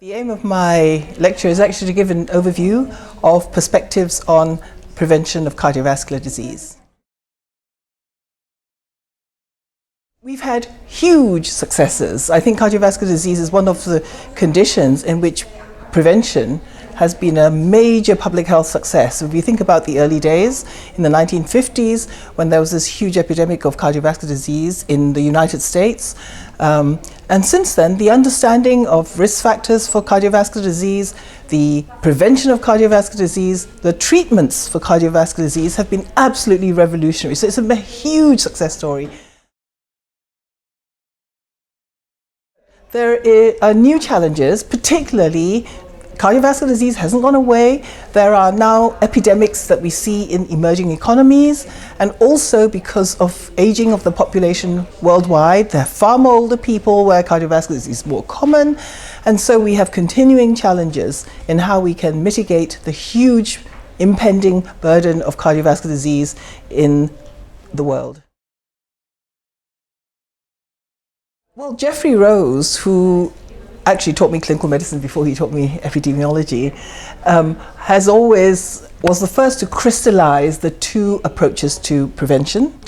The aim of my lecture is actually to give an overview of perspectives on prevention of cardiovascular disease. We've had huge successes. I think cardiovascular disease is one of the conditions in which prevention has been a major public health success. If you think about the early days in the 1950s, when there was this huge epidemic of cardiovascular disease in the United States, and since then, the understanding of risk factors for cardiovascular disease, the prevention of cardiovascular disease, the treatments for cardiovascular disease have been absolutely revolutionary. So it's a huge success story. There are new challenges, particularly cardiovascular disease hasn't gone away. There are now epidemics that we see in emerging economies, and also because of aging of the population worldwide, there are far more older people where cardiovascular disease is more common, and so we have continuing challenges in how we can mitigate the huge impending burden of cardiovascular disease in the world. Well, Geoffrey Rose, who actually taught me clinical medicine before he taught me epidemiology, was the first to crystallize the two approaches to prevention.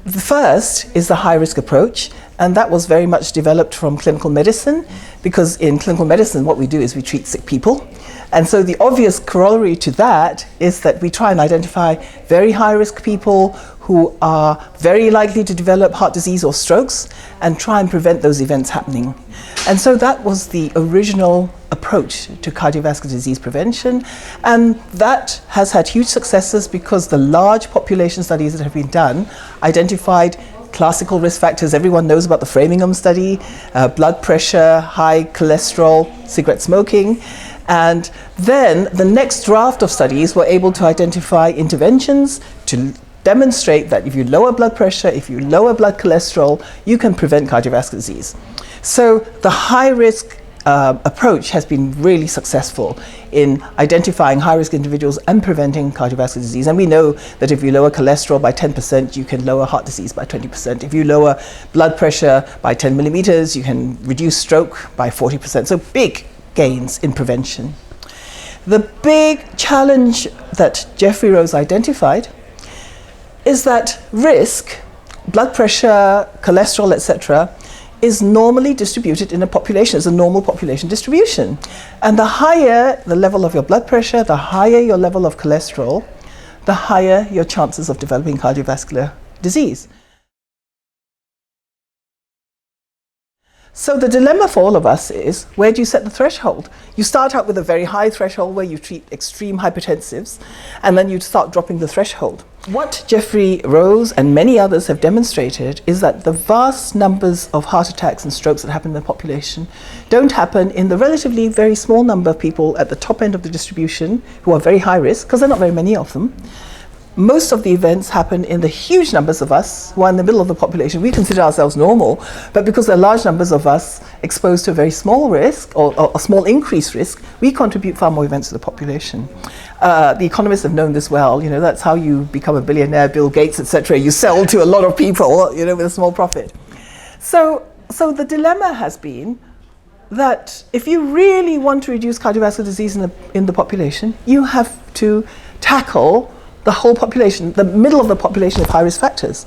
The first is the high-risk approach, and that was very much developed from clinical medicine, because in clinical medicine what we do is we treat sick people. And so the obvious corollary to that is that we try and identify very high-risk people who are very likely to develop heart disease or strokes and try and prevent those events happening. And so that was the original approach to cardiovascular disease prevention, and that has had huge successes because the large population studies that have been done identified classical risk factors. Everyone knows about the Framingham study, blood pressure, high cholesterol, cigarette smoking. And then the next draft of studies were able to identify interventions to demonstrate that if you lower blood pressure, if you lower blood cholesterol, you can prevent cardiovascular disease. So the high-risk approach has been really successful in identifying high-risk individuals and preventing cardiovascular disease. And we know that if you lower cholesterol by 10%, you can lower heart disease by 20%. If you lower blood pressure by 10 millimeters, you can reduce stroke by 40%. So big gains in prevention. The big challenge that Geoffrey Rose identified is that risk, blood pressure, cholesterol, etc., is normally distributed in a population. It's a normal population distribution. And the higher the level of your blood pressure, the higher your level of cholesterol, the higher your chances of developing cardiovascular disease. So the dilemma for all of us is, where do you set the threshold? You start out with a very high threshold where you treat extreme hypertensives, and then you start dropping the threshold. What Geoffrey Rose and many others have demonstrated is that the vast numbers of heart attacks and strokes that happen in the population don't happen in the relatively very small number of people at the top end of the distribution who are very high risk, because there are not very many of them. Most of the events happen in the huge numbers of us who are in the middle of the population. We consider ourselves normal, but because there are large numbers of us exposed to a very small risk or a small increased risk, we contribute far more events to the population. The economists have known this well. You know, that's how you become a billionaire, Bill Gates, etc. You sell to a lot of people, you know, with a small profit. So the dilemma has been that if you really want to reduce cardiovascular disease in the population, you have to tackle the whole population, the middle of the population of high risk factors.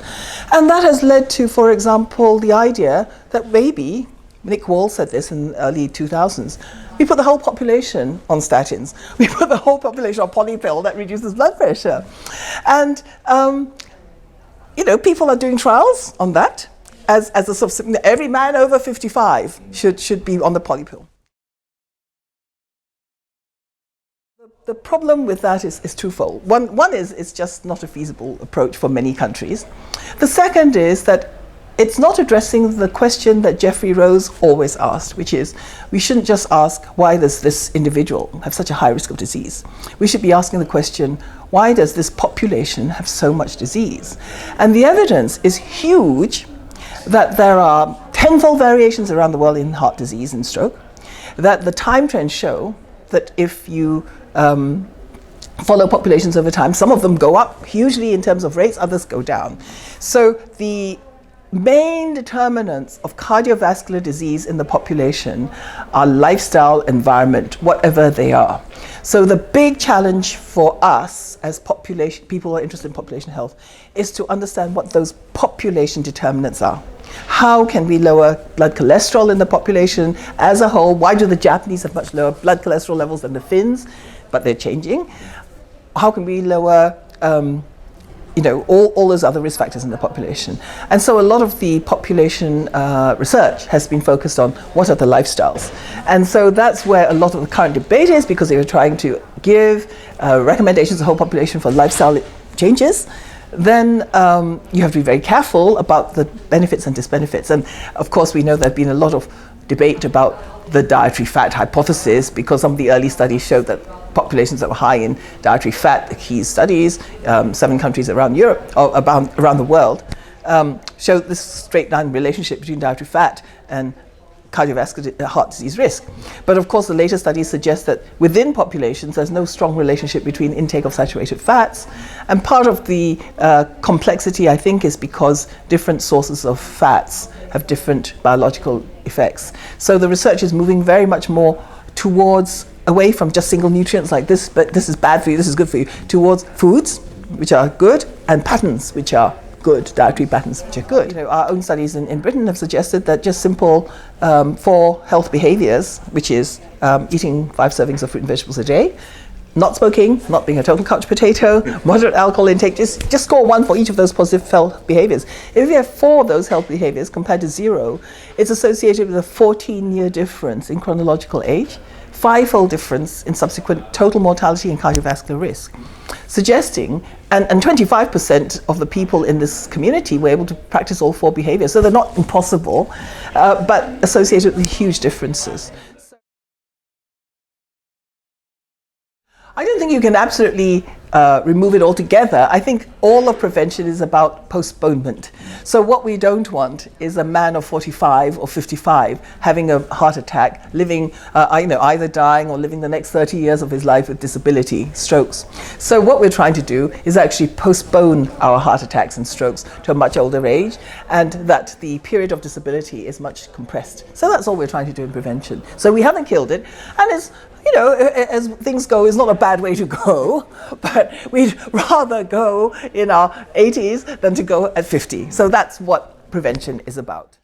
And that has led to, for example, the idea that maybe, Nick Wall said this in the early 2000s, we put the whole population on statins. We put the whole population on polypill that reduces blood pressure. And, you know, people are doing trials on that as a sort of, every man over 55 should be on the polypill. The problem with that is twofold. One is it's just not a feasible approach for many countries. The second is that it's not addressing the question that Geoffrey Rose always asked, which is, we shouldn't just ask, why does this individual have such a high risk of disease? We should be asking the question, why does this population have so much disease? And the evidence is huge that there are tenfold variations around the world in heart disease and stroke, that the time trends show that if you follow populations over time, some of them go up hugely in terms of rates, others go down. So the main determinants of cardiovascular disease in the population are lifestyle, environment, whatever they are. So the big challenge for us as people who are interested in population health is to understand what those population determinants are. How can we lower blood cholesterol in the population as a whole? Why do the Japanese have much lower blood cholesterol levels than the Finns? But they're changing. How can we lower all those other risk factors in the population? And so a lot of the population research has been focused on what are the lifestyles. And so that's where a lot of the current debate is, because they were trying to give recommendations to the whole population for lifestyle changes. Then you have to be very careful about the benefits and disbenefits. And of course, we know there's been a lot of debate about the dietary fat hypothesis, because some of the early studies showed that populations that were high in dietary fat, the key studies, 7 countries around Europe, or around the world, showed this straight line relationship between dietary fat and cardiovascular heart disease risk. But of course, the later studies suggest that within populations, there's no strong relationship between intake of saturated fats. And part of the complexity, I think, is because different sources of fats have different biological effects. So the research is moving very much more towards away from just single nutrients like this, but this is bad for you, this is good for you, towards foods, which are good, and patterns, which are good, dietary patterns, which are good. Our own studies in Britain have suggested that just simple 4 health behaviors, which is eating 5 servings of fruit and vegetables a day, not smoking, not being a total couch potato, moderate alcohol intake, just score 1 for each of those positive health behaviors. If you have 4 of those health behaviors compared to 0, it's associated with a 14-year difference in chronological age, 5-fold difference in subsequent total mortality and cardiovascular risk, suggesting, and 25% of the people in this community were able to practice all 4 behaviors, so they're not impossible, but associated with huge differences. I don't think you can absolutely remove it altogether. I think all of prevention is about postponement. So what we don't want is a man of 45 or 55 having a heart attack, living, either dying or living the next 30 years of his life with disability, strokes. So what we're trying to do is actually postpone our heart attacks and strokes to a much older age, and that the period of disability is much compressed. So that's all we're trying to do in prevention. So we haven't killed it, and it's, as things go, it's not a bad way to go, but we'd rather go in our 80s than to go at 50. So that's what prevention is about.